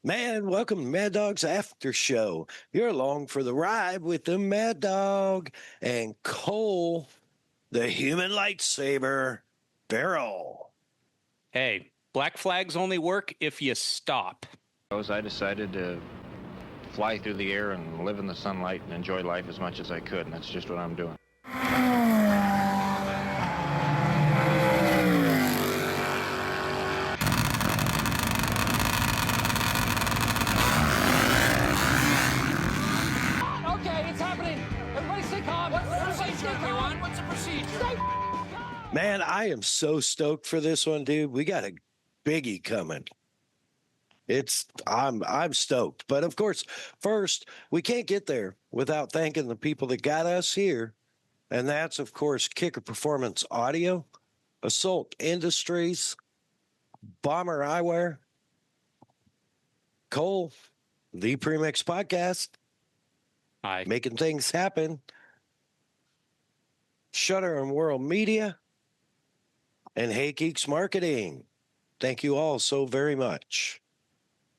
Man, welcome to Mad Dog's After Show. You're along for the ride with the Mad Dog and Cole, the human lightsaber barrel. Hey, black flags only work if you stop. I decided to fly through the air and live in the sunlight and enjoy life as much as I could, and that's just what I'm doing. Okay, it's happening. Everybody stay calm. What's the procedure, everyone? What's the procedure? Stay Man, I am so stoked for this one, dude. We got a biggie coming. I'm stoked. But of course, first, we can't get there without thanking the people that got us here. And that's, of course, Kicker Performance Audio, Assault Industries, Bomber Eyewear, Cole, the Premix Podcast, Hi. making things happen, Shutter and World Media, and Hey Geeks Marketing. Thank you all so very much.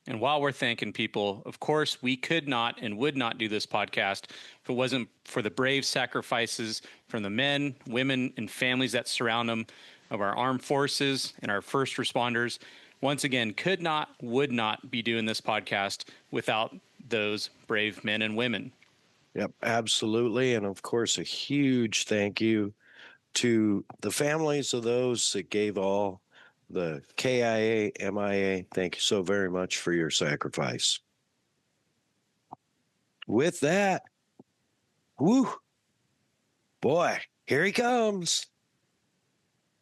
And while we're thanking people, of course, we could not and would not do this podcast if it wasn't for the brave sacrifices from the men, women, and families that surround them, of our armed forces and our first responders. Once again, could not, would not be doing this podcast without those brave men and women. Yep, absolutely. And of course, a huge thank you to the families of those that gave all, the KIA, MIA. Thank you so very much for your sacrifice. With that, woo, boy, here he comes.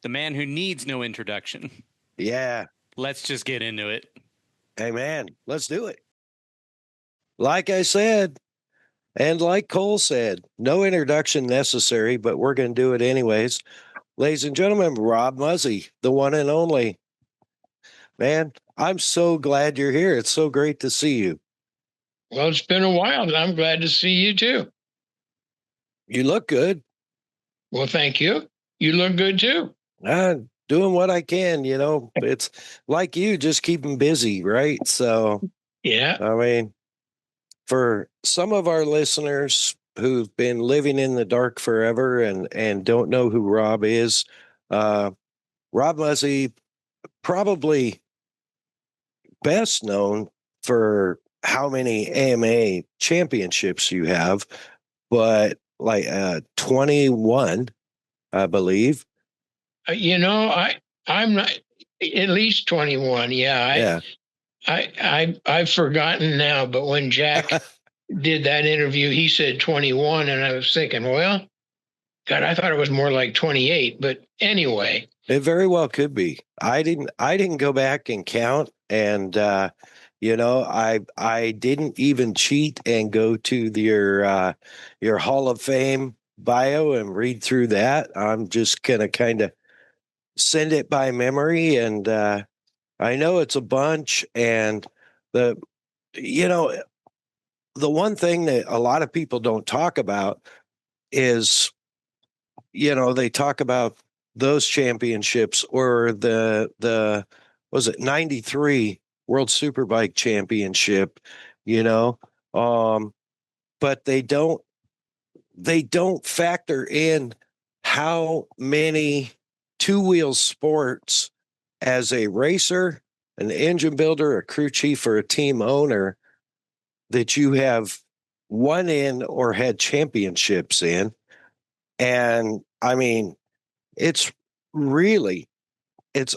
The man who needs no introduction. Yeah. Let's just get into it. Hey, man, let's do it. Like I said, and like Cole said, no introduction necessary, but we're going to do it anyways. Ladies and gentlemen, Rob Muzzy, the one and only. Man, I'm so glad you're here. It's so great to see you. Well, it's been a while, and I'm glad to see you too. You look good. Well, thank you. You look good too. Doing what I can, you know. It's like you, just keeping busy, right? So, Yeah. I mean, for some of our listeners who've been living in the dark forever and don't know who Rob is, Rob Muzzy, probably best known for how many AMA championships you have, but like 21, I believe. I'm not at least 21. Yeah. I've forgotten now, but when Jack did that interview, he said 21, and I was thinking, well, God, I thought it was more like 28. But anyway, It very well could be. I didn't go back and count, and I didn't even cheat and go to your Hall of Fame bio and read through that. I'm just gonna kind of send it by memory, and I know it's a bunch. And the you know the one thing that a lot of people don't talk about is, they talk about those championships, or the was it 93 World Superbike Championship, you know, but they don't factor in how many two-wheel sports as a racer, an engine builder, a crew chief, or a team owner that you have won in or had championships in. And I mean, it's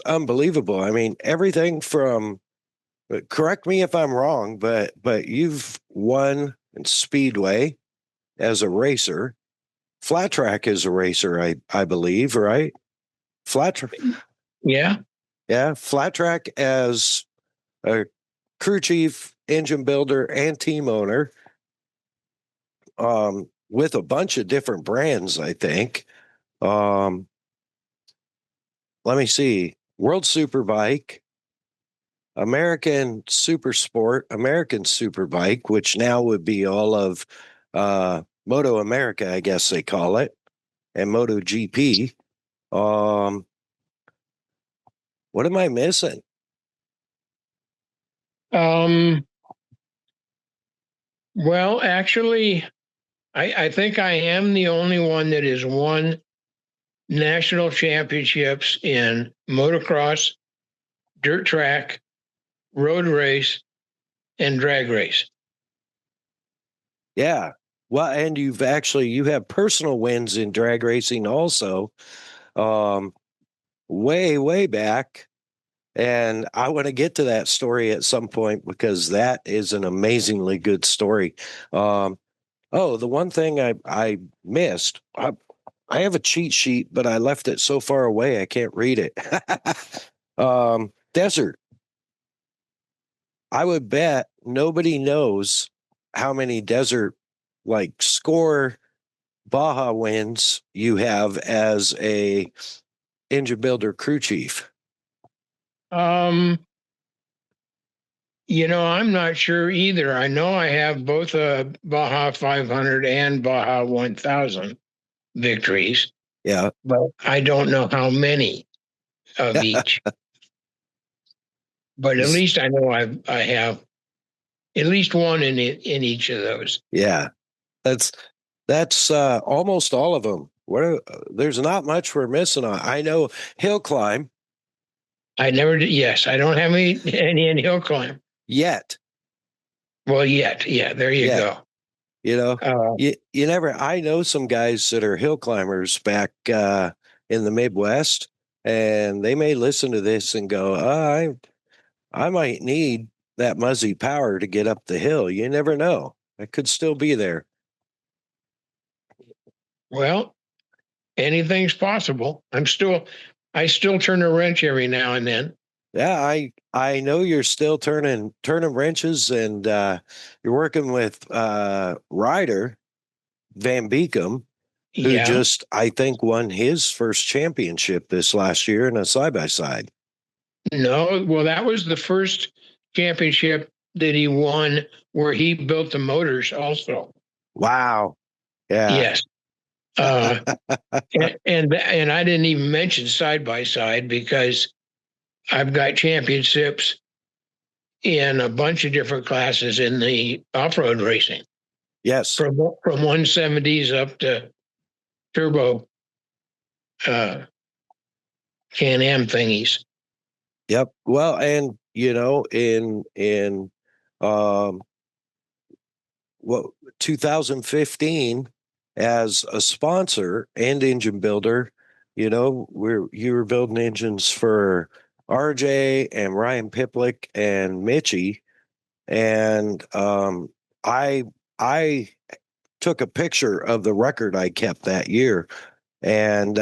unbelievable. I mean, everything from, correct me if I'm wrong, but you've won in speedway as a racer, flat track as a racer, I believe, right? Flat track. yeah. Yeah, flat track as a crew chief, engine builder, and team owner, with a bunch of different brands, I think. Let me see. World Superbike, American Super Sport, American Superbike, which now would be all of Moto America, I guess they call it, and Moto GP. What am I missing? Um, well, actually, I think I am the only one that has won national championships in motocross, dirt track, road race, and drag race. Yeah. Well, and you have personal wins in drag racing also, um, way back. And I want to get to that story at some point because that is an amazingly good story. Um, oh, the one thing I missed, I have a cheat sheet, but I left it so far away I can't read it. Desert. I would bet nobody knows how many desert like score Baja wins you have as a engine builder crew chief. Um, I'm not sure either. I know I have both a Baja 500 and Baja 1000 victories, Yeah. but I don't know how many of each. But at least I know I have at least one in each of those. Yeah. That's almost all of them. There's not much we're missing on. I know hill climb I never did. Yes, I don't have any in hill climb. yet. Well, yet, yeah, there you Yet. go. You know, Uh, you never. I know some guys that are hill climbers back in the Midwest, and they may listen to this and go, I might need that Muzzy power to get up the hill. You never know. I could still be there. well, anything's possible. I still turn a wrench every now and then. Yeah, I know you're still turning wrenches, and you're working with Ryder Van Beekum, who Yeah. just I think won his first championship this last year in a side by side. No, well, that was the first championship that he won where he built the motors also. Wow. Yeah. Yes. Uh, and I didn't even mention side by side because I've got championships in a bunch of different classes in the off-road racing, Yes. from 170s up to turbo Can-Am thingies. Yep. Well, and in um what 2015 as a sponsor and engine builder, you were building engines for RJ and Ryan Piplick and Mitchie, and I I took a picture of the record I kept that year, and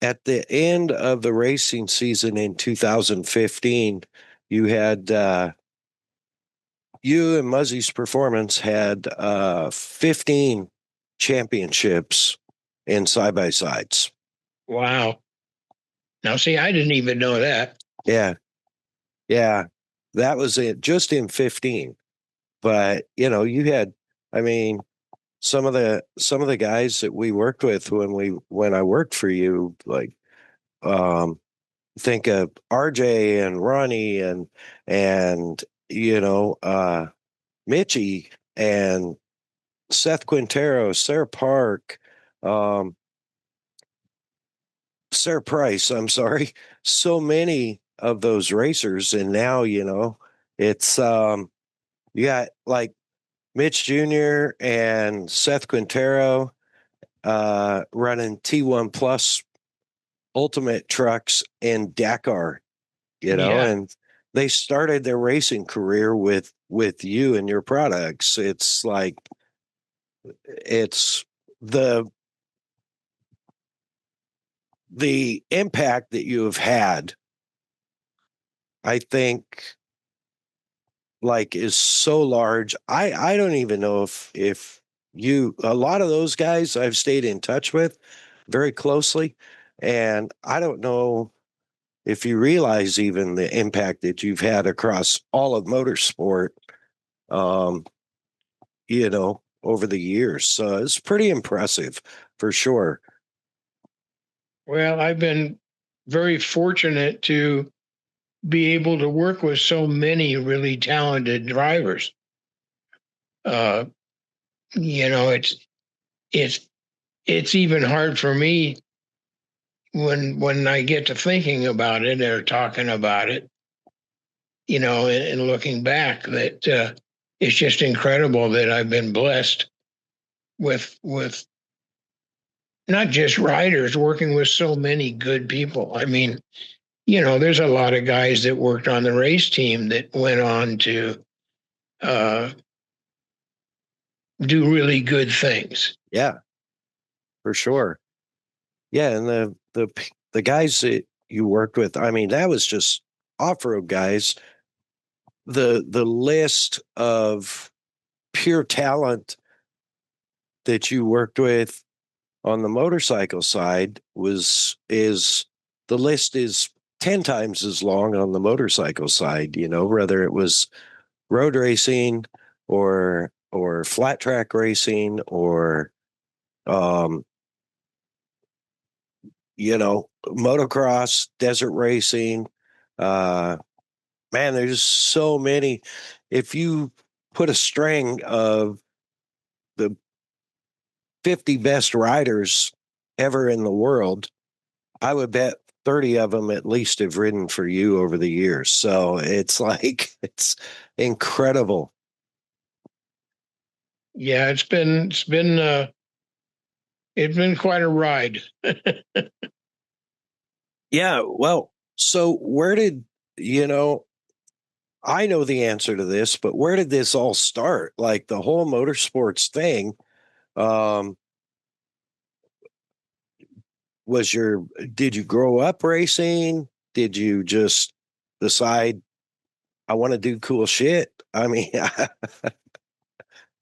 at the end of the racing season in 2015, you had you and Muzzy's Performance had 15 championships in side by sides. Wow. Now, see, I didn't even know that. Yeah, yeah, that was it, just in 15. But you had, I mean, some of the guys that we worked with when I worked for you, like um, think of RJ and Ronnie and Mitchie and Seth Quintero, Sarah Park, um, Sarah Price. I'm sorry, so many of those racers, and now it's you got like Mitch Jr. and Seth Quintero running T1 Plus Ultimate trucks in Dakar, Yeah. and they started their racing career with you and your products. It's like it's the impact that you have had, I think, like is so large. I don't even know if a lot of those guys I've stayed in touch with very closely, and I don't know if you realize even the impact that you've had across all of motorsport, um, over the years. So it's pretty impressive for sure. Well, I've been very fortunate to be able to work with so many really talented drivers. You know, it's even hard for me when I get to thinking about it or talking about it, you know, and looking back, that it's just incredible that I've been blessed with not just riders, working with so many good people. I mean, you know, there's a lot of guys that worked on the race team that went on to do really good things. Yeah, for sure. Yeah, and the guys that you worked with, I mean, that was just off-road guys. The list of pure talent that you worked with on the motorcycle side is the list is 10 times as long on the motorcycle side, you know, whether it was road racing or flat track racing or you know, motocross, desert racing. Man, there's so many. If you put a string of the 50 best riders ever in the world, I would bet 30 of them at least have ridden for you over the years. So it's like, it's incredible. Yeah, it's been quite a ride. Yeah. Well, so where did, you know, I know the answer to this, but where did this all start? Like the whole motorsports thing, um, was your, did you grow up racing? Did you just decide I want to do cool shit? I mean,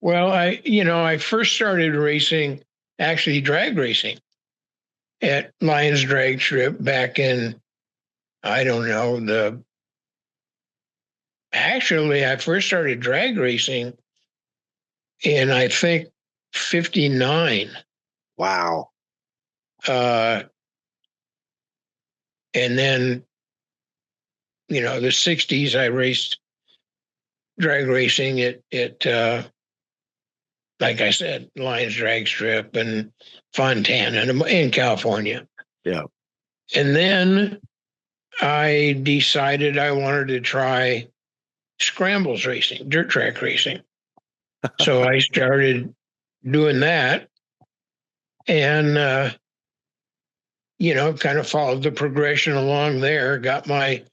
Well, I first started racing, actually drag racing at Lions Drag Strip back in, I don't know, actually, I first started drag racing in, I think, 59. wow. Uh, and then, you know, the 60s, I raced drag racing at like I said, Lions Drag Strip and Fontana in California. Yeah. And then I decided I wanted to try scrambles racing, dirt track racing. So I started doing that and, kind of followed the progression along there, got my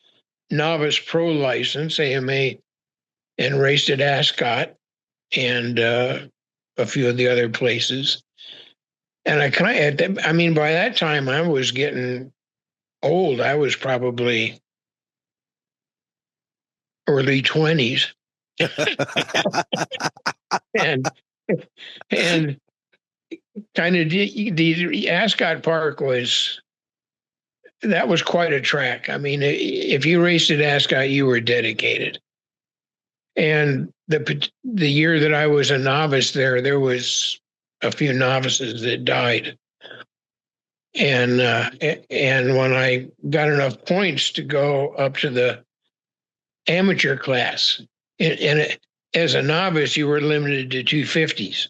novice pro license, AMA, and raced at Ascot and a few of the other places. And I mean, by that time I was getting old. I was probably early 20s. and and kind of the Ascot Park that was quite a track. I mean, if you raced at Ascot, you were dedicated. And the year that I was a novice there was a few novices that died. And when I got enough points to go up to the amateur class, and as a novice, you were limited to 250s.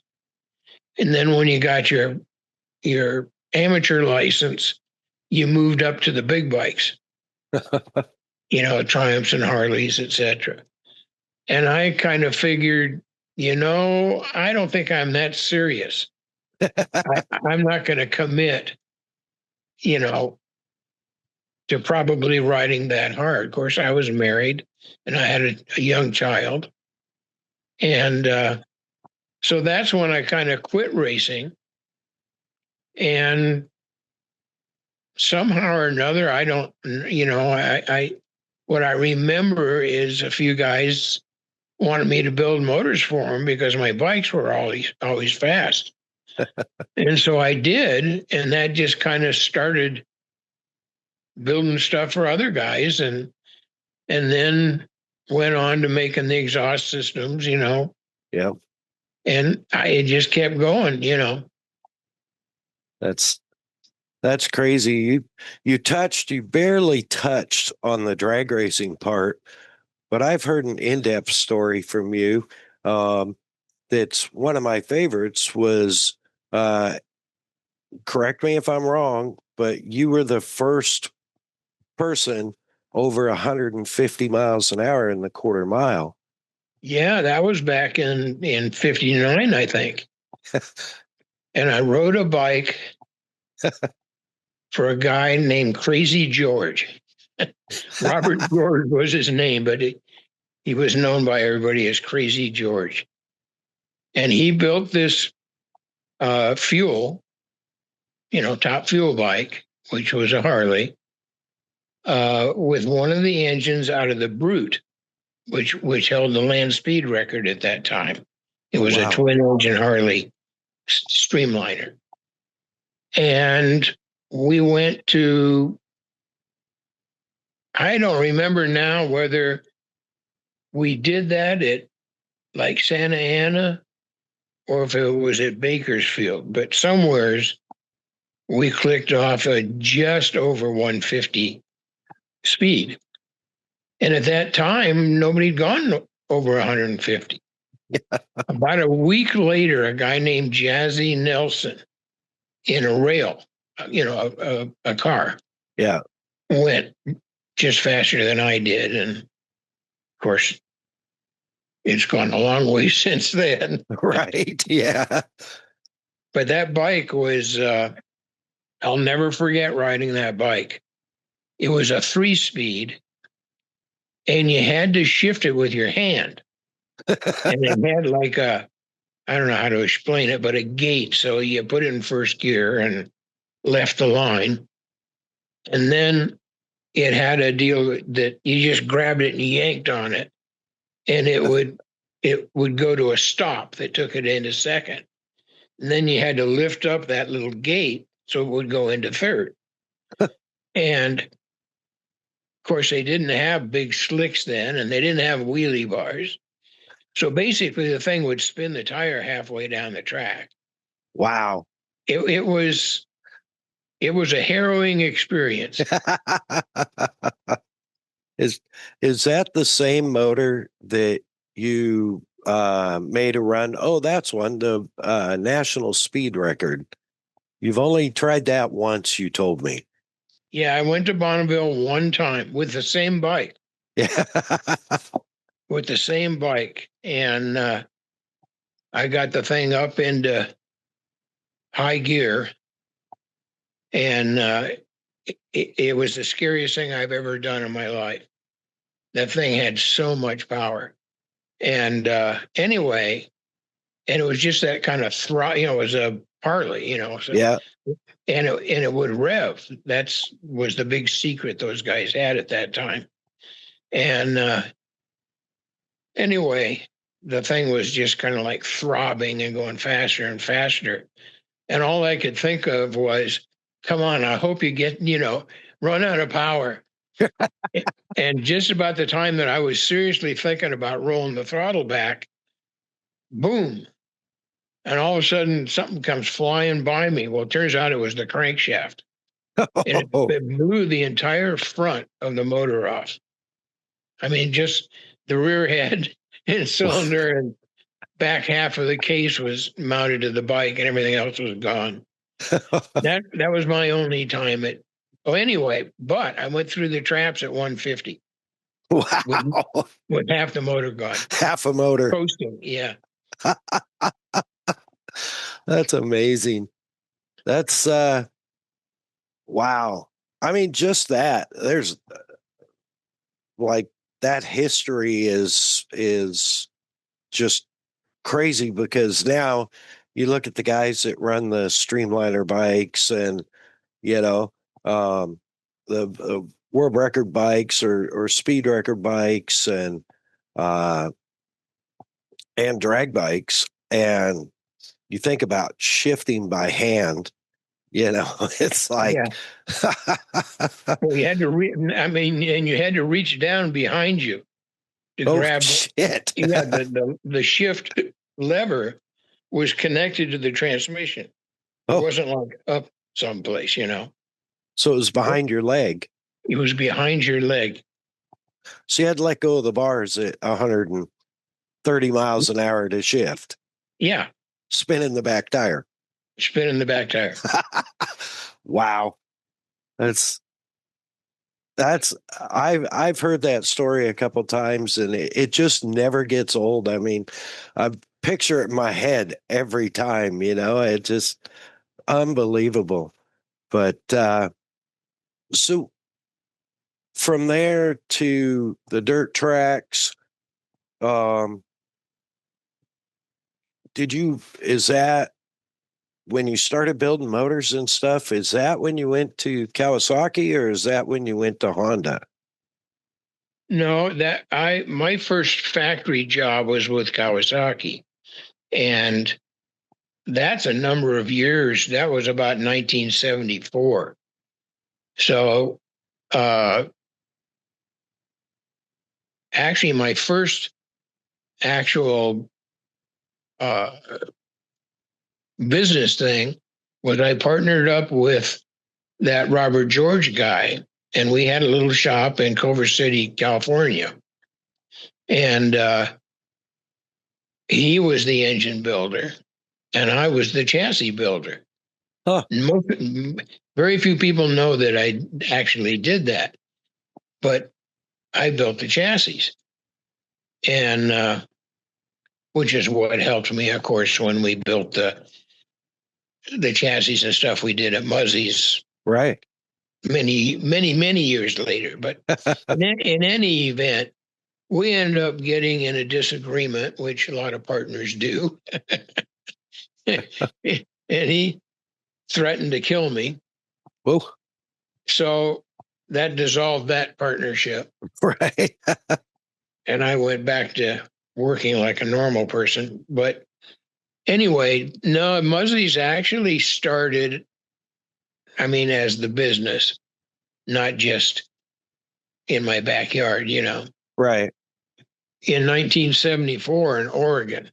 And then when you got your amateur license, you moved up to the big bikes, Triumphs and Harleys, etc. And I kind of figured, I don't think I'm that serious. I'm not going to commit, to probably riding that hard. Of course, I was married and I had a young child. And so that's when I kind of quit racing. And somehow or another, I don't, what I remember is a few guys wanted me to build motors for them because my bikes were always fast. And so I did. And that just kind of started building stuff for other guys and then went on to making the exhaust systems, Yeah. And it just kept going, That's That's crazy. You barely touched on the drag racing part, but I've heard an in-depth story from you. Um, that's one of my favorites was, uh, correct me if I'm wrong, but you were the first person over 150 miles an hour in the quarter mile. Yeah, that was back in 59, I think. And I rode a bike for a guy named Crazy George. Robert George was his name, but he was known by everybody as Crazy George. And he built this fuel, top fuel bike, which was a Harley, with one of the engines out of the Brute, which held the land speed record at that time. It was a twin engine Harley streamliner. And we went to, I don't remember now whether we did that at like Santa Ana or if it was at Bakersfield, but somewheres we clicked off a just over 150 speed. And at that time, nobody'd gone over 150. About a week later, a guy named Jazzy Nelson in a rail, a car, went just faster than I did. And of course, it's gone a long way since then. Right. Yeah. But that bike was, I'll never forget riding that bike. It was a 3-speed, and you had to shift it with your hand. And it had like I don't know how to explain it, but a gate. So you put it in first gear and left the line. And then it had a deal that you just grabbed it and yanked on it, and it would go to a stop that took it into second. And then you had to lift up that little gate so it would go into third. And of course, they didn't have big slicks then, and they didn't have wheelie bars. So basically, the thing would spin the tire halfway down the track. Wow. It was a harrowing experience. Is that the same motor that you made a run? Oh, that's one, the national speed record. You've only tried that once, you told me. Yeah, I went to Bonneville one time with the same bike. Yeah. With the same bike. And I got the thing up into high gear. And it was the scariest thing I've ever done in my life. That thing had so much power. And anyway, and it was just that kind of it was a Harley, So, Yeah. And it would rev. Was the big secret those guys had at that time. And anyway, the thing was just kind of like throbbing and going faster and faster. And all I could think of was, come on, I hope you get, run out of power. And just about the time that I was seriously thinking about rolling the throttle back, boom. And all of a sudden, something comes flying by me. Well, it turns out it was the crankshaft. And it blew the entire front of the motor off. I mean, just the rear head and cylinder and back half of the case was mounted to the bike, and everything else was gone. That was my only time at. Oh, anyway, but I went through the traps at 150. Wow. With half the motor gone. Half a motor. Coasting, yeah. That's amazing. That's wow. I mean, just that. There's like that history is just crazy, because now you look at the guys that run the streamliner bikes and the world record bikes or speed record bikes and drag bikes, and you think about shifting by hand, it's like, yeah. Well, you had to and you had to reach down behind you to grab shit. Yeah, the shift lever was connected to the transmission. It wasn't like up someplace, you know. So it was behind your leg. It was behind your leg. So you had to let go of the bars at 130 miles an hour to shift, Yeah, spinning the back tire. spinning the back tire. Wow. That's I've heard that story a couple times, and it just never gets old. I mean, I picture it in my head every time, it just unbelievable. But so from there to the dirt tracks, um, is that when you started building motors and stuff? Is that when you went to Kawasaki, or is that when you went to Honda? No, my first factory job was with Kawasaki, and that's a number of years. That was about 1974. So, actually, my first actual uh, business thing was I partnered up with that Robert George guy, and we had a little shop in Culver City, California. And he was the engine builder, and I was the chassis builder. Huh. Very few people know that I actually did that, but I built the chassis, and which is what helped me, of course, when we built the chassis and stuff we did at Muzzy's. Right. Many years later. But in any event, we ended up getting in a disagreement, which a lot of partners do. And he threatened to kill me. Whoa. So that dissolved that partnership. Right. And I went back to working like a normal person. But anyway, no, Muzzy's actually started, as the business, not just in my backyard, Right. in 1974 in Oregon.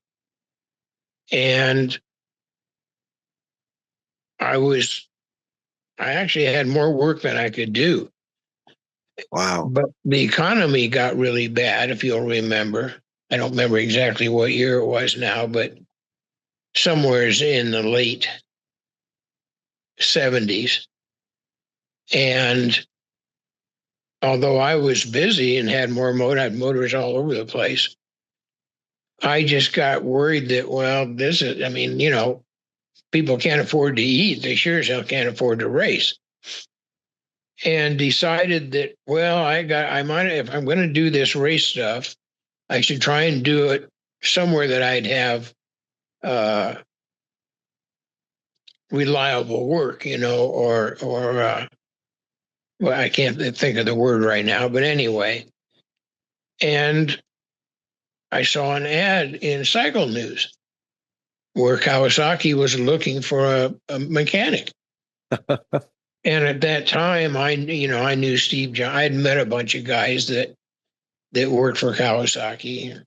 And I actually had more work than I could do. Wow. But the economy got really bad, if you'll remember. I don't remember exactly what year it was now, but somewhere's in the late 70s. And although I was busy and had had motors all over the place, I just got worried that, well, this is, people can't afford to eat. They sure as hell can't afford to race. And decided that, well, if I'm going to do this race stuff, I should try and do it somewhere that I'd have reliable work, well, I can't think of the word right now, but anyway. And I saw an ad in Cycle News where Kawasaki was looking for a mechanic. And at that time, I knew Steve John. I had met a bunch of guys that worked for Kawasaki,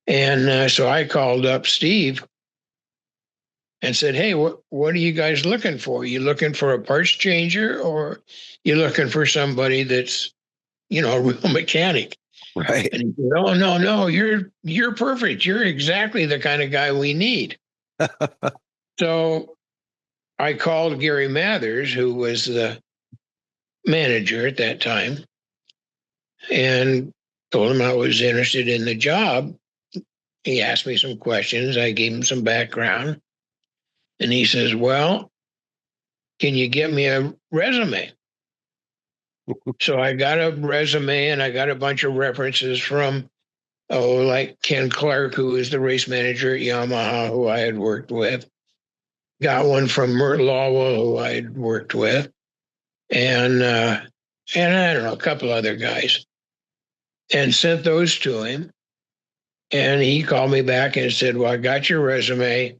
and so I called up Steve and said, "Hey, what are you guys looking for? You looking for a parts changer, or you looking for somebody that's, a real mechanic?" Right. And he said, "Oh, no, you're perfect. You're exactly the kind of guy we need." So I called Gary Mathers, who was the manager at that time, and told him I was interested in the job. He asked me some questions. I gave him some background. And he says, "Well, can you get me a resume?" So I got a resume, and I got a bunch of references from, like Ken Clark, who was the race manager at Yamaha, who I had worked with. Got one from Mert Lawwell, who I had worked with. And I don't know, a couple other guys. And sent those to him. And he called me back and said, "Well, I got your resume."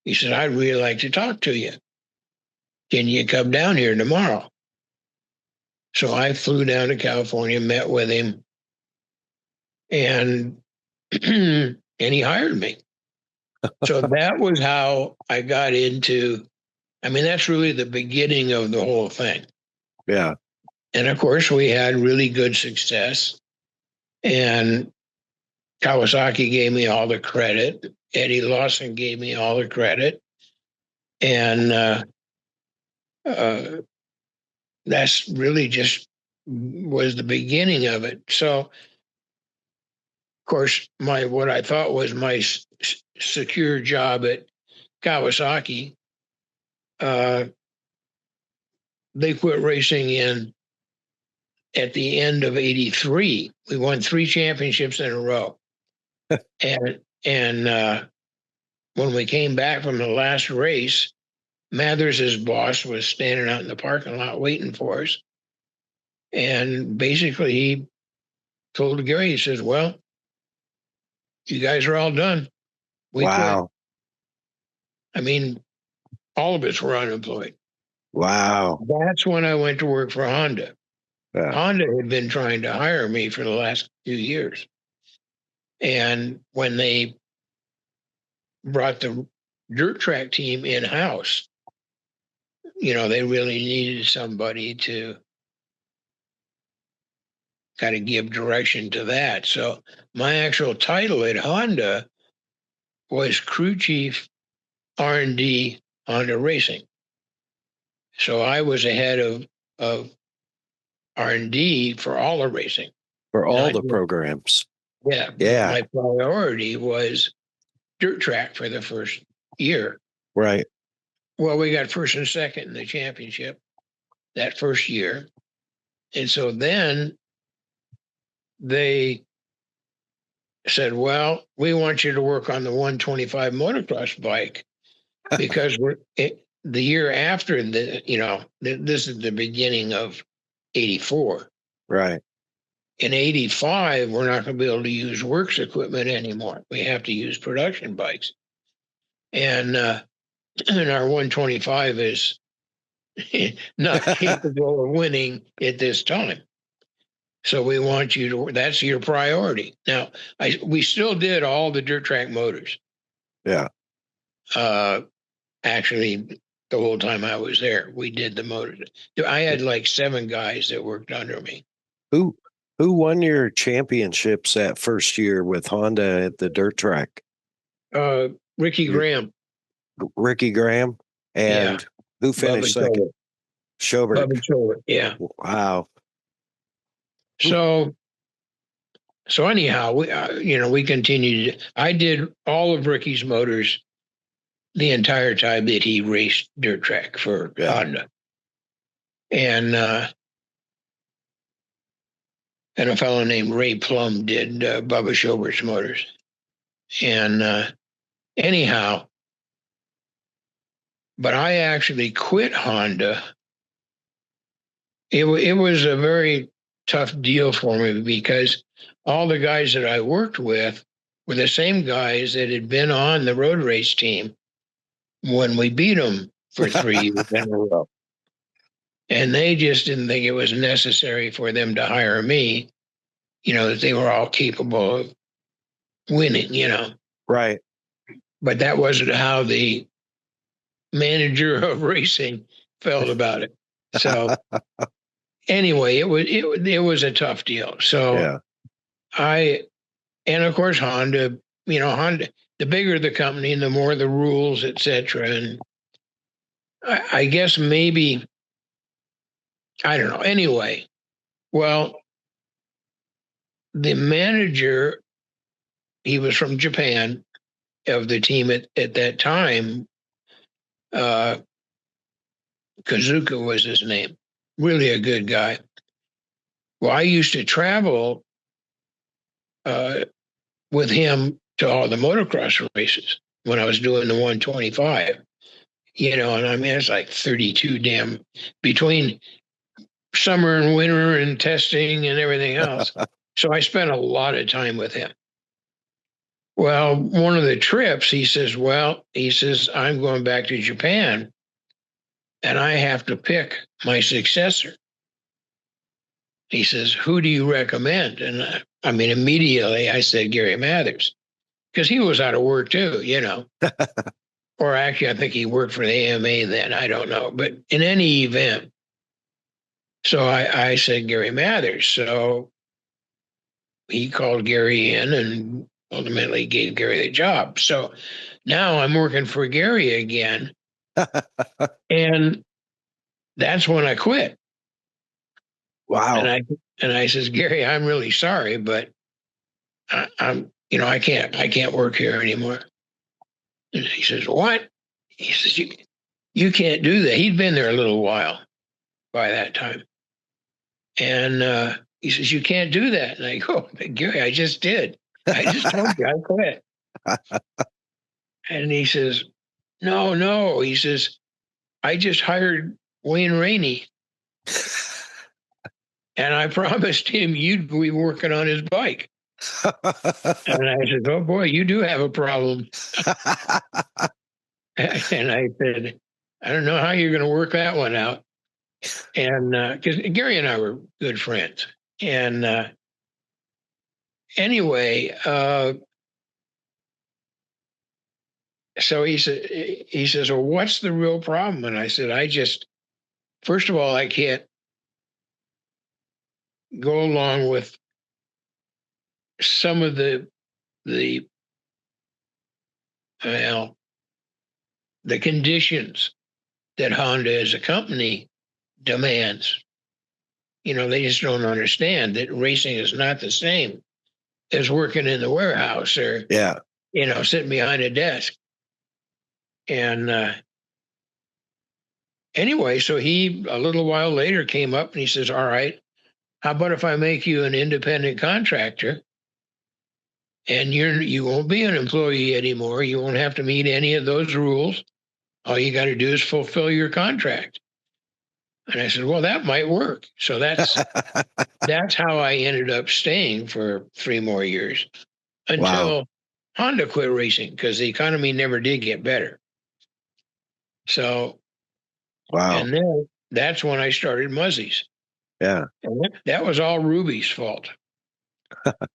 He said, "I'd really like to talk to you. Can you come down here tomorrow?" So I flew down to California, met with him, and and he hired me. So that was how I got into I mean, that's really the beginning of the whole thing. Yeah. And of course, we had really good success. And Kawasaki gave me all the credit. Eddie Lawson gave me all the credit. And that's really just was the beginning of it. So, of course, what I thought was my secure job at Kawasaki, they quit racing at the end of '83. We won 3 championships in a row. and when we came back from the last race, Mathers's boss was standing out in the parking lot waiting for us. And basically he told Gary, he says, well, you guys are all done. We Wow. quit. I mean, all of us were unemployed. Wow. That's when I went to work for Honda. Yeah. Honda had been trying to hire me for the last few years. And when they brought the dirt track team in-house, they really needed somebody to kind of give direction to that. So my actual title at Honda was crew chief R&D Honda Racing. So I was the head of R&D for all the racing. For all the programs. Yeah. Yeah. My priority was dirt track for the first year. Right. Well, we got first and second in the championship that first year. And so then they said, well, we want you to work on the 125 motocross bike because the year after this is the beginning of '84. Right. In '85, we're not going to be able to use works equipment anymore. We have to use production bikes. And our 125 is not capable of winning at this time. So we want you to, that's your priority. Now, we still did all the dirt track motors. Yeah. Actually, the whole time I was there, we did the motors. I had like 7 guys that worked under me. Who won your championships that first year with Honda at the dirt track? Ricky Graham. Ricky Graham? And who finished second? Schobert. Bubba Schobert, yeah. Wow. So anyhow, we continued. I did all of Ricky's motors the entire time that he raced dirt track for Honda. And a fellow named Ray Plum did Bubba Schobert's motors. And anyhow, but I actually quit Honda. It was a very tough deal for me because all the guys that I worked with were the same guys that had been on the road race team when we beat them for 3 years in a row. And they just didn't think it was necessary for them to hire me, that they were all capable of winning, Right. But that wasn't how the manager of racing felt about it. So anyway, it was a tough deal. So and of course Honda, the bigger the company, the more the rules, etc. And I guess maybe, I don't know. Anyway, well, the manager, he was from Japan, of the team at that time. Kazuka was his name. Really a good guy. Well, I used to travel with him to all the motocross races when I was doing the 125. And I mean, it's like 32 between summer and winter and testing and everything else. So I spent a lot of time with him. Well, one of the trips, he says, I'm going back to Japan and I have to pick my successor. He says, who do you recommend? And I mean, immediately I said Gary Mathers, because he was out of work too, or actually, I think he worked for the AMA then. I don't know. But in any event, so I said, Gary Mathers. So he called Gary in and ultimately gave Gary the job. So now I'm working for Gary again. And that's when I quit. Wow. And I says, Gary, I'm really sorry, but I can't work here anymore. And he says, what? He says, you can't do that. He'd been there a little while by that time. And he says, you can't do that. And I go, Gary, I just did. I just told you I quit. And he says, no. He says, I just hired Wayne Rainey. And I promised him you'd be working on his bike. And I said, oh boy, you do have a problem. And I said, I don't know how you're going to work that one out. And because Gary and I were good friends. And anyway, so he says, well, what's the real problem? And I said, first of all, I can't go along with some of the conditions that Honda as a company demands. They just don't understand that racing is not the same as working in the warehouse or, sitting behind a desk. And anyway, so he, a little while later, came up and he says, all right, how about if I make you an independent contractor and you won't be an employee anymore. You won't have to meet any of those rules. All you got to do is fulfill your contract. And I said, well, that might work. So that's how I ended up staying for 3 more years until Honda quit racing because the economy never did get better. So, and then that's when I started Muzzy's. Yeah. And that was all Ruby's fault.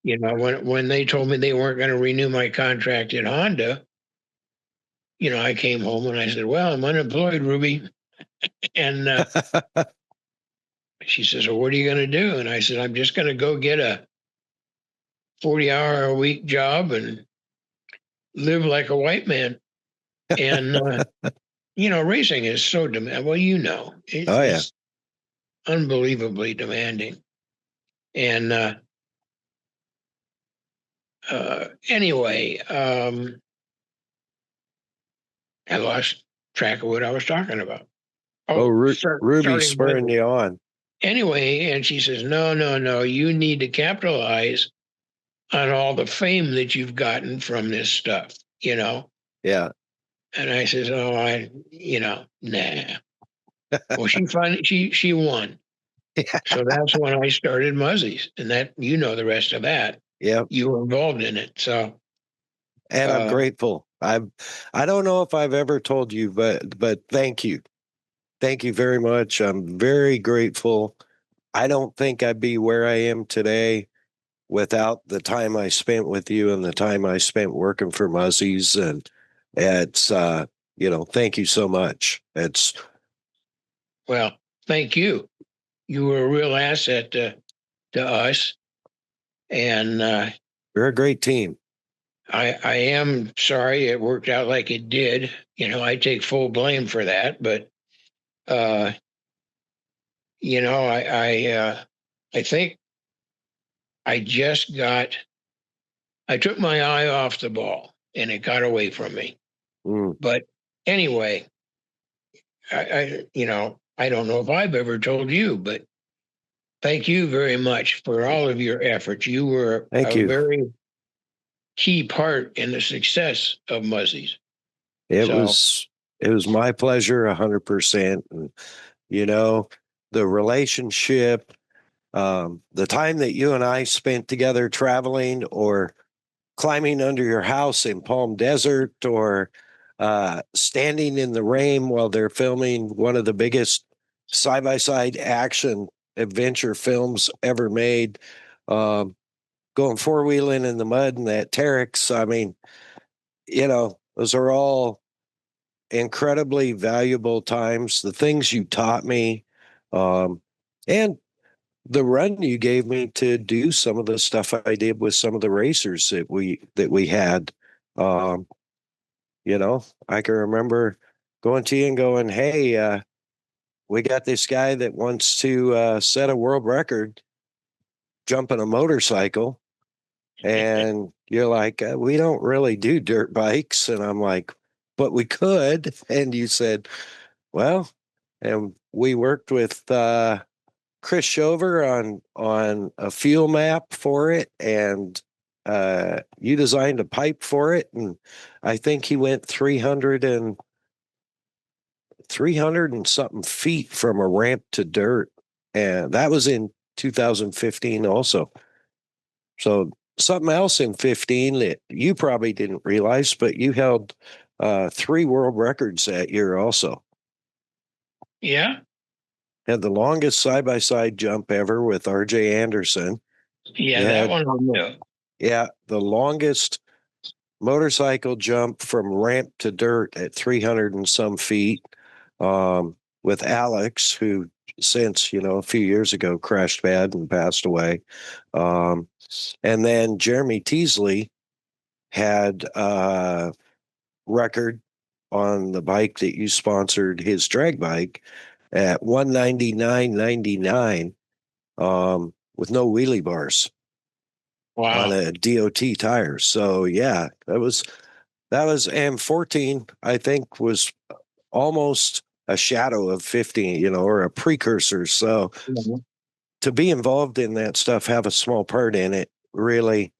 When they told me they weren't going to renew my contract at Honda, I came home and I said, well, I'm unemployed, Ruby. And she says, well, what are you going to do? And I said, I'm just going to go get a 40-hour-a-week job and live like a white man. And, racing is so demanding. Well, it's unbelievably demanding. And anyway, I lost track of what I was talking about. Ruby spurring you on. Anyway, and she says, no, you need to capitalize on all the fame that you've gotten from this stuff, Yeah. And I says, nah. Well, she won. Yeah. So that's when I started Muzzy's, and that, the rest of that. Yeah. You were involved in it. So. And I'm grateful. I don't know if I've ever told you, but thank you. Thank you very much. I'm very grateful. I don't think I'd be where I am today without the time I spent with you and the time I spent working for Muzzy's. And it's, thank you so much. Well, thank you. You were a real asset to us. And you're a great team. I am sorry it worked out like it did. I take full blame for that, but I think I took my eye off the ball and it got away from me. But anyway, I don't know if I've ever told you, but thank you very much for all of your efforts. You were a very key part in the success of Muzzy's. It was my pleasure 100%. And, the relationship, the time that you and I spent together traveling or climbing under your house in Palm Desert or standing in the rain while they're filming one of the biggest side-by-side action adventure films ever made, going four-wheeling in the mud in that Terex. I mean, those are all incredibly valuable times, the things you taught me, and the run you gave me to do some of the stuff I did with some of the racers that we had. Um, I can remember going to you and going, "Hey, we got this guy that wants to set a world record jumping a motorcycle." And you're like, "We don't really do dirt bikes." And I'm like, "But we could." And you said, "Well," and we worked with Chris Shover on a fuel map for it, and you designed a pipe for it, and I think he went 300 and something feet from a ramp to dirt, and that was in 2015 also. So something else in 15 that you probably didn't realize, but you held 3 world records that year also. Yeah. Had the longest side-by-side jump ever with RJ Anderson. Yeah, that one I knew. Yeah, the longest motorcycle jump from ramp to dirt at 300 and some feet, with Alex, who since, a few years ago crashed bad and passed away. And then Jeremy Teasley had a record on the bike that you sponsored, his drag bike, at 199.99, with no wheelie bars on Wow. a DOT tire. So yeah, that was M14, I think, was almost a shadow of 15, or a precursor. So Mhm. to be involved in that stuff, have a small part in it, really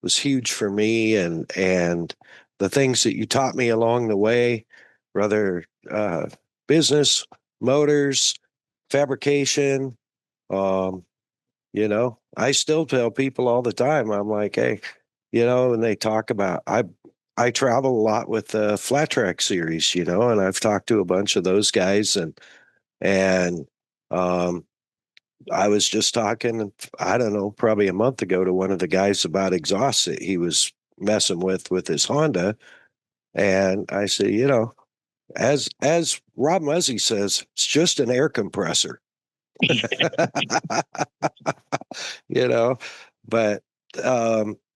was huge for me. And the things that you taught me along the way, whether business, motors, fabrication, um, I still tell people all the time, I'm like, hey, and they talk about, I travel a lot with the flat track series, and I've talked to a bunch of those guys, and um, I was just talking, I don't know, probably a month ago to one of the guys about exhaust that he was messing with his Honda. And I said, as Rob Muzzy says, it's just an air compressor. you know, but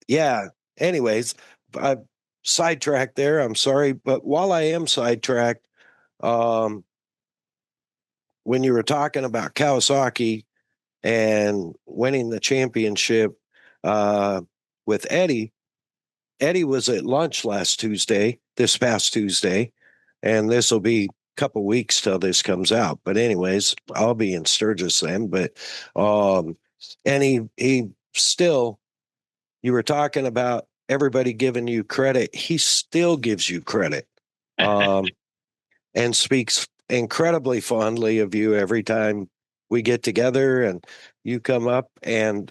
yeah, anyways, I sidetracked there. I'm sorry. But while I am sidetracked, um, when you were talking about Kawasaki and winning the championship uh, with Eddie. Eddie was at lunch this past Tuesday, and this will be a couple weeks till this comes out. But anyways, I'll be in Sturgis then. But and he still, you were talking about everybody giving you credit. He still gives you credit, and speaks incredibly fondly of you every time we get together and you come up. And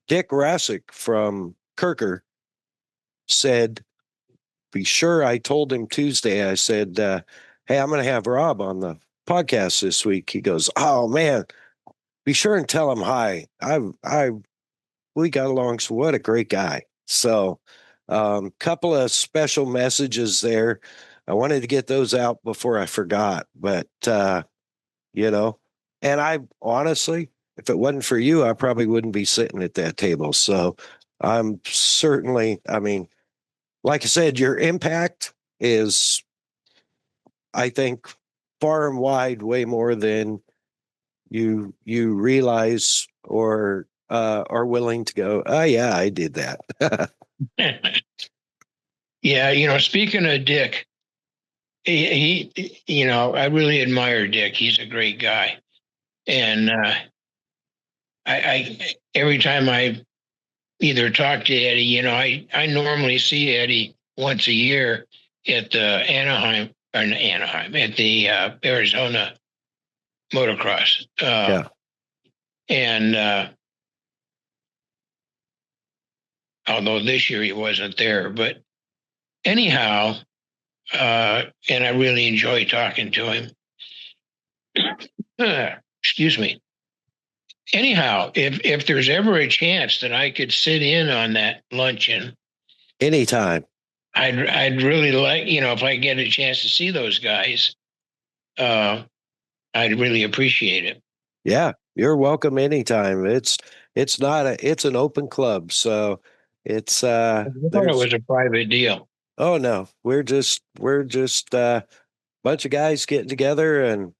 Dick Rassick from Kirker said, be sure, I told him Tuesday, I said, hey, I'm going to have Rob on the podcast this week. He goes, oh man, be sure and tell him hi. We got along. So what a great guy. So couple of special messages there. I wanted to get those out before I forgot, but and I honestly, if it wasn't for you, I probably wouldn't be sitting at that table. So I'm certainly, I mean, like I said, your impact is, I think, far and wide way more than you realize or are willing to go, oh yeah, I did that. Yeah, speaking of Dick, I really admire Dick. He's a great guy, and I every time I either talk to Eddie, I normally see Eddie once a year at the Anaheim at the Arizona motocross. Yeah. And although this year he wasn't there, but anyhow, and I really enjoy talking to him. Excuse me. Anyhow, if there's ever a chance that I could sit in on that luncheon, Anytime. I'd really like, if I get a chance to see those guys, I'd really appreciate it. Yeah, you're welcome anytime. It's an open club, so it's I thought it there's was a private deal. oh no, we're just bunch of guys getting together and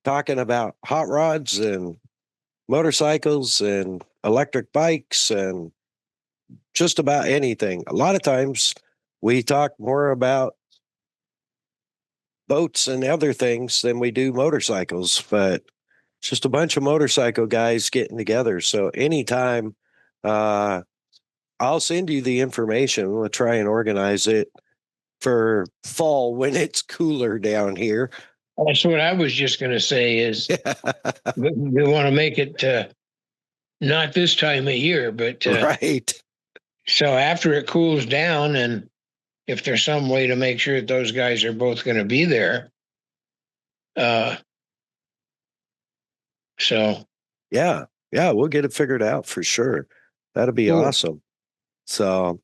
talking about hot rods and motorcycles and electric bikes and just about anything. A lot of times we talk more about boats and other things than we do motorcycles, but it's just a bunch of motorcycle guys getting together. So anytime, uh, I'll send you the information. We'll try and organize it for fall when it's cooler down here. That's what I was just going to say is we want to make it not this time of year, but Right. so after it cools down, and if there's some way to make sure that those guys are both going to be there, uh, so Yeah. Yeah. We'll get it figured out for sure. That'll be cool. awesome. So,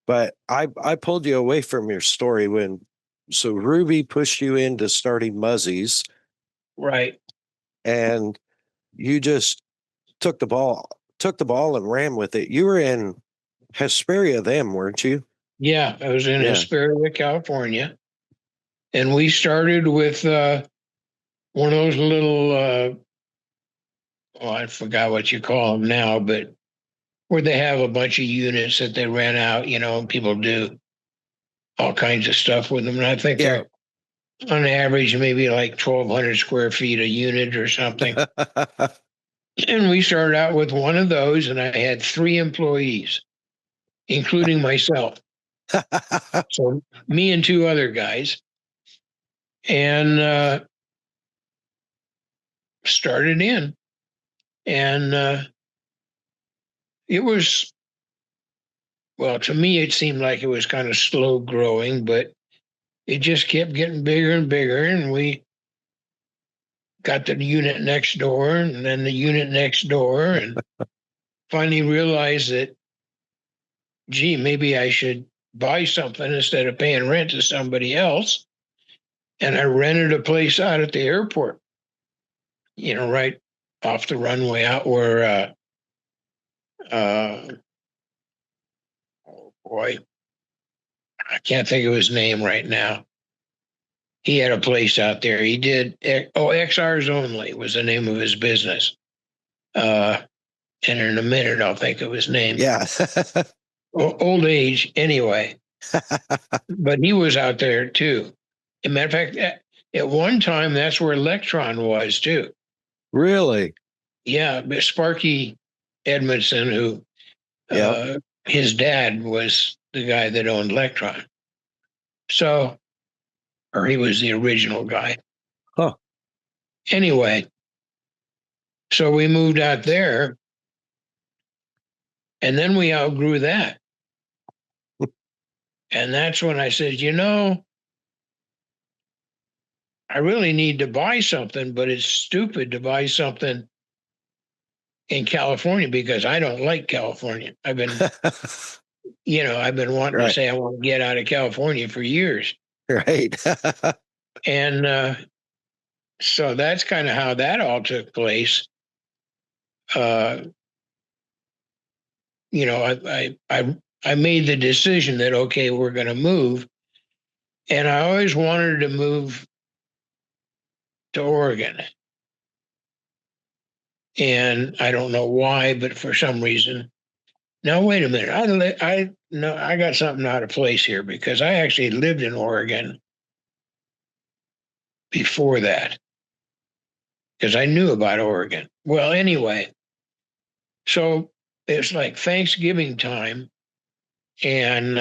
but I pulled you away from your story so Ruby pushed you into starting Muzzy's Right. and you just took the ball and ran with it. You were in Hesperia then, weren't you? Yeah, I was in Yeah. Hesperia, California, and we started with one of those little, I forgot what you call them now, but where they have a bunch of units that they rent out, and people do all kinds of stuff with them. And I think they're on average maybe like 1,200 square feet a unit or something. And we started out with one of those, and I had 3 employees, including myself. So me and 2 other guys, and started in. And it was, well, to me, it seemed like it was kind of slow growing, but it just kept getting bigger and bigger. And we got the unit next door and then the unit next door, and finally realized that, gee, maybe I should buy something instead of paying rent to somebody else. And I rented a place out at the airport, right off the runway out where, oh boy, I can't think of his name right now. He had a place out there. He did, XRs Only was the name of his business. And in a minute, I'll think of his name. Yeah. Old age, anyway. But he was out there too. As a matter of fact, at one time, that's where Electron was too. Really? Yeah, but Sparky Edmondson, who his dad was the guy that owned Electron. So, or he was the original guy. Huh. Anyway, so we moved out there, and then we outgrew that. And that's when I said, I really need to buy something, but it's stupid to buy something in California because I don't like California. I've been wanting to say I want to get out of California for years. Right. And so that's kind of how that all took place. I made the decision that, okay, we're going to move. And I always wanted to move to Oregon. And I don't know why, but for some reason. Now, wait a minute. I got something out of place here because I actually lived in Oregon before that because I knew about Oregon. Well, anyway, so it's like Thanksgiving time. And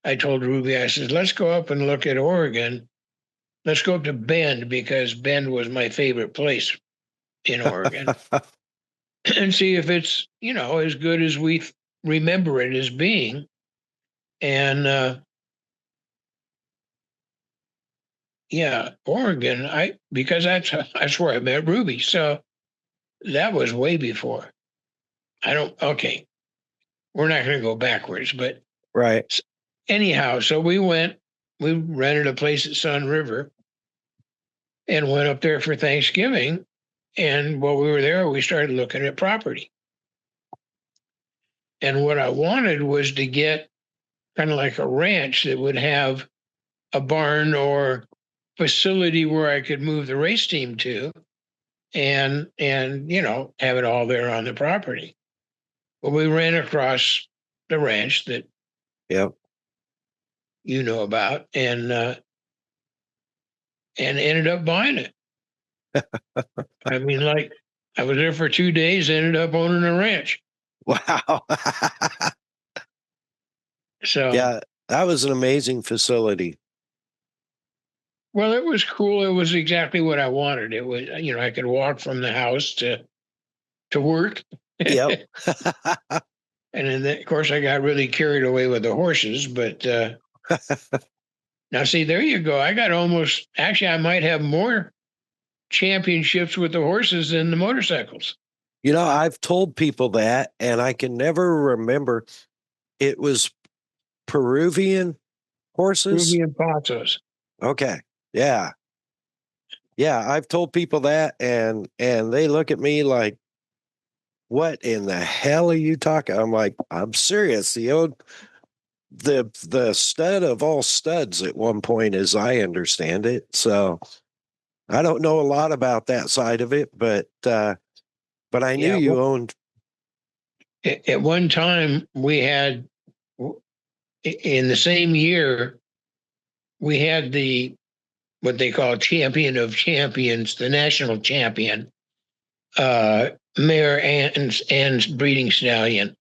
I told Ruby, I said, let's go up and look at Oregon. Let's go up to Bend because Bend was my favorite place in Oregon. And see if it's, as good as we remember it as being. And Oregon, because that's where I met Ruby. So that was way before. We're not going to go backwards, but right. anyhow, so we rented a place at Sun River and went up there for Thanksgiving. And while we were there, we started looking at property. And what I wanted was to get kind of like a ranch that would have a barn or facility where I could move the race team to and have it all there on the property. Well, we ran across the ranch that Yep. you know about and ended up buying it. I mean, like I was there for 2 days, ended up owning a ranch. Wow. So Yeah, that was an amazing facility. well, it was cool. It was exactly what I wanted. It was, I could walk from the house to work. Yep. And then, of course, I got really carried away with the horses. But now, see, there you go. I got actually, I might have more championships with the horses than the motorcycles. I've told people that, and I can never remember. It was Peruvian horses. Peruvian Pasos. Okay. Yeah. Yeah. I've told people that, and they look at me like, what in the hell are you talking? I'm like, I'm serious. The stud of all studs at one point, as I understand it. So I don't know a lot about that side of it, but I knew you owned. At one time, we had, in the same year, we had what they call champion of champions, the national champion, Mare Ann's breeding stallion.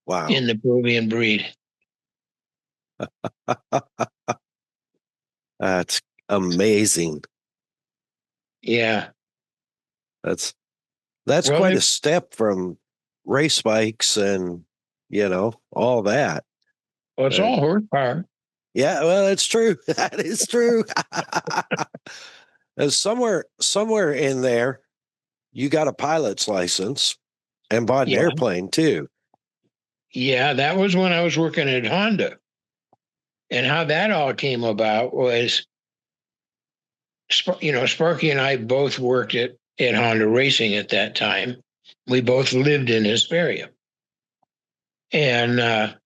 Wow. In the Peruvian breed. That's amazing. Yeah. That's quite a step from race bikes and, all that. Well, it's all horsepower. Yeah, well, it's true. That is true. somewhere in there, you got a pilot's license and bought an airplane too. Yeah, that was when I was working at Honda. And how that all came about was, Sparky and I both worked at Honda Racing at that time. We both lived in Hesperia. And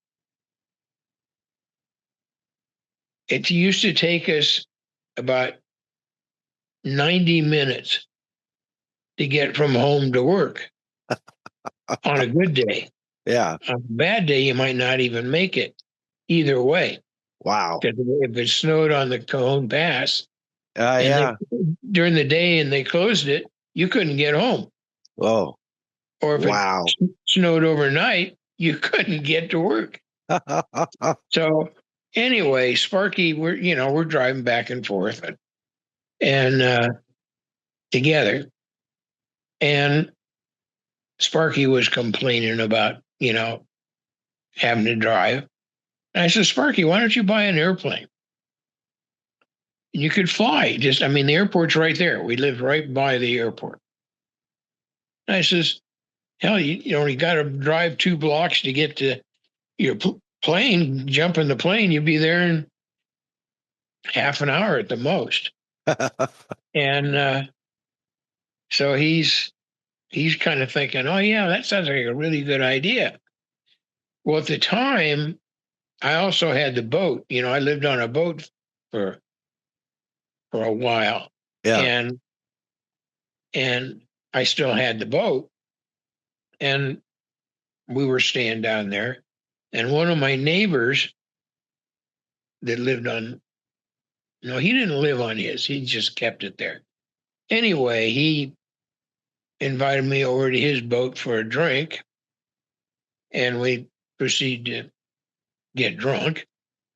it used to take us about 90 minutes to get from home to work on a good day. Yeah. On a bad day, you might not even make it either way. Wow. If it snowed on the Cajon Pass during the day and they closed it, you couldn't get home. Oh. Or if it snowed overnight, you couldn't get to work. So anyway, Sparky, we're driving back and forth and together. And Sparky was complaining about, having to drive. And I said, Sparky, why don't you buy an airplane? And you could fly. The airport's right there. We lived right by the airport. And I says, hell, you got to drive 2 blocks to get to your plane. Jump in the plane, you'll be there in half an hour at the most. And so he's kind of thinking, oh, yeah, that sounds like a really good idea. Well, at the time, I also had the boat. I lived on a boat for a while. Yeah. And I still had the boat. And we were staying down there. And one of my neighbors that lived he didn't live on his. He just kept it there. Anyway, he invited me over to his boat for a drink. And we proceeded to get drunk.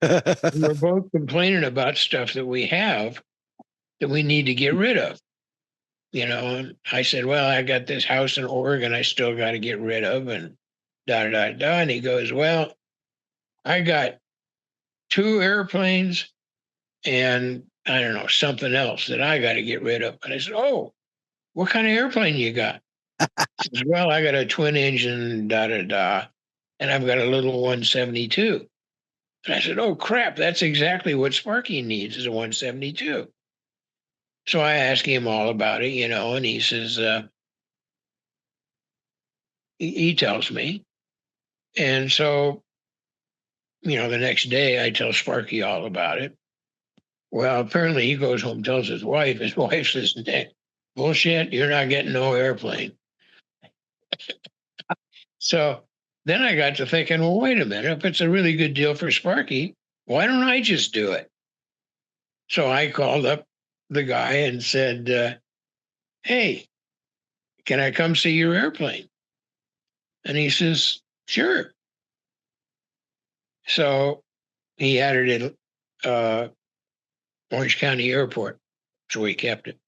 We're both complaining about stuff that we have that we need to get rid of. And I said, well, I got this house in Oregon I still got to get rid of, and da-da-da-da. And he goes, well, I got 2 airplanes and I don't know, something else that I got to get rid of. And I said, oh, what kind of airplane you got? He says, well, I got a twin engine, da-da-da, and I've got a little 172. And I said, oh, crap, that's exactly what Sparky needs is a 172. So I asked him all about it, and he says, he tells me. And so, the next day I tell Sparky all about it. Well, apparently he goes home, tells his wife. His wife says, Nick, bullshit, you're not getting no airplane. So then I got to thinking, well, wait a minute. If it's a really good deal for Sparky, why don't I just do it? So I called up the guy and said, hey, can I come see your airplane? And he says, sure. So he had it at Orange County Airport. So we kept it.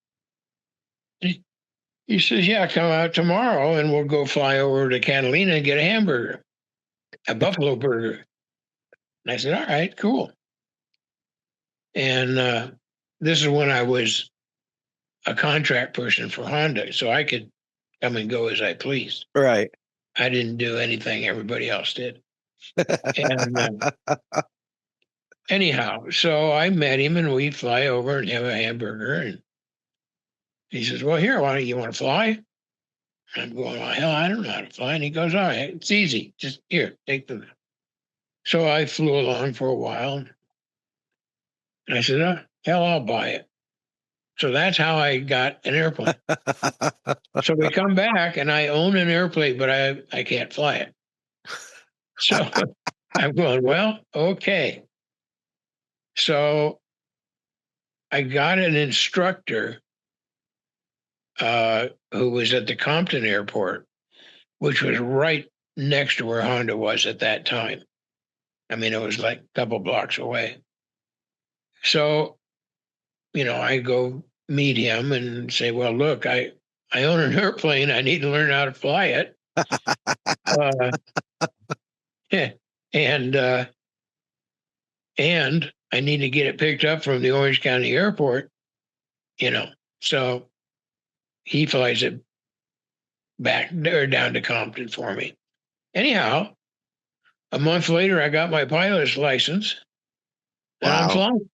He says, yeah, come out tomorrow and we'll go fly over to Catalina and get a hamburger, a buffalo burger. And I said, all right, cool. And this is when I was a contract person for Honda, so I could come and go as I pleased. Right. I didn't do anything everybody else did. And anyhow, so I met him and we fly over and have a hamburger. And he says, well, here, why don't you want to fly? I'm going, well, hell, I don't know how to fly. And he goes, all right, it's easy. Just here, take the. So I flew along for a while. And I said, oh, hell, I'll buy it. So that's how I got an airplane. So we come back and I own an airplane, but I can't fly it. So I'm going, well, okay. So I got an instructor who was at the Compton airport, which was right next to where Honda was at that time. I mean, it was like a couple blocks away. So, I go meet him and say, well, look, I own an airplane. I need to learn how to fly it. And I need to get it picked up from the Orange County Airport, So he flies it back or down to Compton for me. Anyhow, a month later, I got my pilot's license, and I'm flying.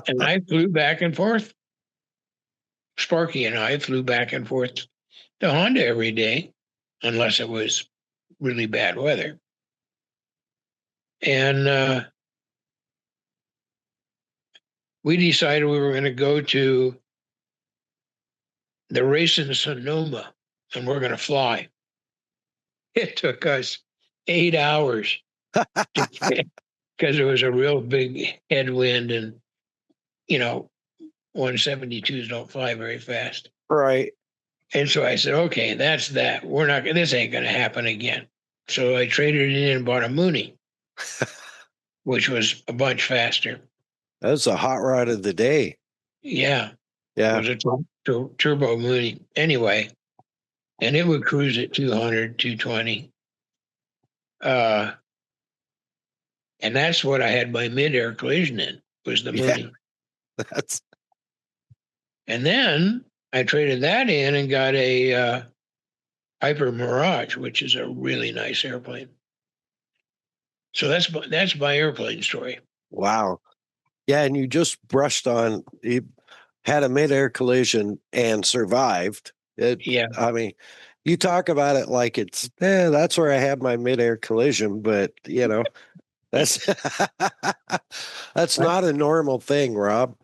And I flew back and forth. Sparky and I flew back and forth to Honda every day, unless it was really bad weather. And we decided we were going to go to the race in Sonoma, and we're going to fly. It took us 8 hours because there was a real big headwind, and 172s don't fly very fast. Right. And so I said, okay, that's that. This ain't going to happen again. So I traded it in and bought a Mooney, which was a bunch faster. That was a hot rod of the day. Yeah. Yeah. It was a turbo Mooney. Anyway, and it would cruise at 200, 220. And that's what I had my mid-air collision in, was the Mooney. Yeah. And then I traded that in and got a Piper Mirage, which is a really nice airplane. So that's my airplane story. Wow. Yeah, and you just brushed on, you had a mid-air collision and survived. Yeah. I mean, you talk about it like it's, that's where I had my mid-air collision, but, that's that's not a normal thing, Rob.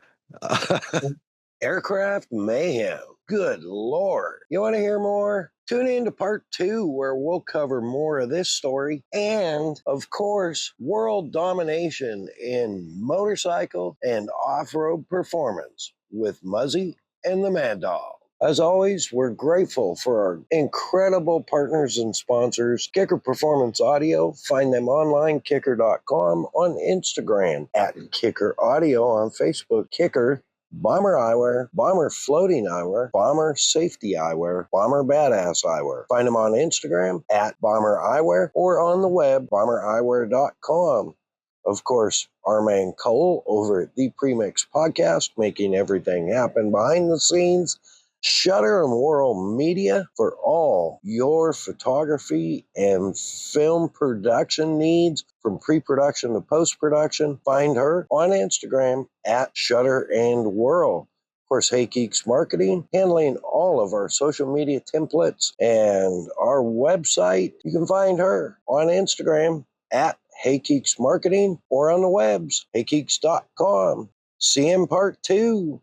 Aircraft mayhem. Good Lord. You want to hear more? Tune in to part 2 where we'll cover more of this story and, of course, world domination in motorcycle and off-road performance with Muzzy and the Mad Dog. As always, we're grateful for our incredible partners and sponsors, Kicker Performance Audio. Find them online, kicker.com, on Instagram, at Kicker Audio, on Facebook, Kicker, Bomber Eyewear, Bomber Floating Eyewear, Bomber Safety Eyewear, Bomber Badass Eyewear. Find them on Instagram, at Bomber Eyewear, or on the web, bombereyewear.com. Of course, our man Cole over at the Premix Podcast, making everything happen behind the scenes. Shutter and Whirl Media for all your photography and film production needs from pre-production to post-production. Find her on Instagram at Shutter and Whirl. Of course, Hey Geeks Marketing, handling all of our social media templates and our website. You can find her on Instagram at Hey Geeks Marketing or on the webs, heygeeks.com. See you in part 2.